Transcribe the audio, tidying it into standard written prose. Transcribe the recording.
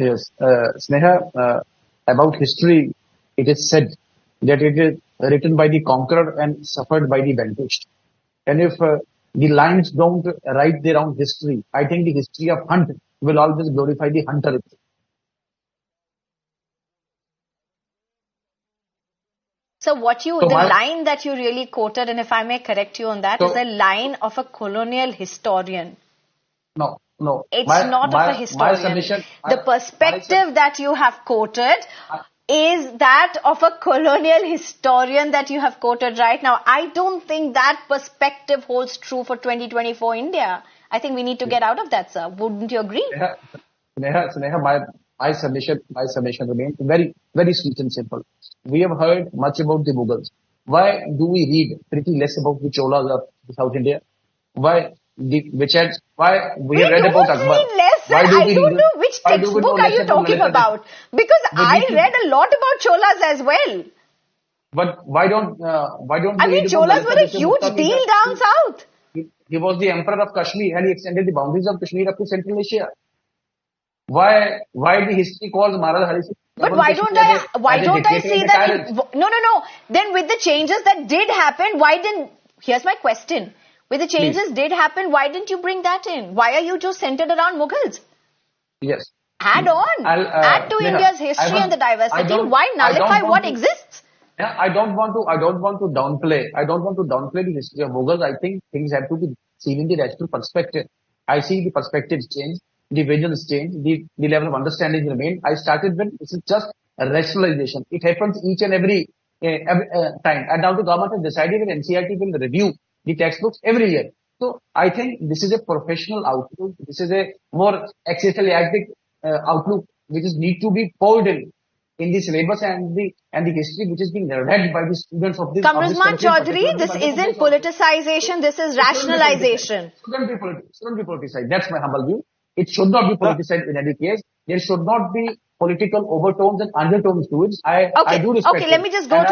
Yes, Sneha, about history, it is said that it is written by the conqueror and suffered by the vanquished. And if the lines don't write their own history, I think the history of hunt will always glorify the hunter itself. So So the my, line that you really quoted, and if I may correct you on that, is a so line of a colonial historian. no, no, It's not of a my historian. submission, The perspective that you have quoted I, is that of a colonial historian that you have quoted right now. I don't think that perspective holds true for 2024 India. I think we need to get out of that, sir. Wouldn't you agree? Sneha, Sneha, my submission remains very sweet and simple. We have heard much about the Mughals. Why do we read pretty less about the Cholas of South India? Why why we We have read about don't Akbar? read less, sir. Why do I we don't read, know which why do we know textbook are less you about talking Lalita Dikshit? about. Because We I need to, read a lot about Cholas as well. but why don't I we mean, read about Cholas Lalita were a Dikshit huge Mustami? deal down south. He was the emperor of Kashmir and he extended the boundaries of Kashmir up to Central Asia. Why the history calls Maharaj Hari Singh But Jammu and Kashmir why as a don't I dictator see and a that in, tyrant? no. Then with the changes that did happen, here's my question. With the Please. changes did happen, why didn't you bring that in? Why are you just centered around Mughals? Yes. Add on. I'll, Add to Sneha, India's history and the diversity. Why I nullify don't want what to, exists? yeah, I don't want to downplay the history of Mughals. I think things have to be seen in the rational perspective. I see the perspectives change, the visions change, the level of understanding remain. I started with, this is just a rationalization. It happens each and every time. And now the government has decided that NCRT will review the textbooks every year. So I think this is a professional outlook. This is a more ecclesiastic outlook which is need to be poured in the syllabus and the history which is being read by the students of this Kamruzman country and Chaudhary, particularly this Madhya isn't Pradesh also. politicization, this is It shouldn't be politicized. rationalization. Shouldn't be politicized. That's my humble view. It should not be politicized in any case. There should not be political overtones and undertones to it. I Okay, do okay, respect let it. me just go And to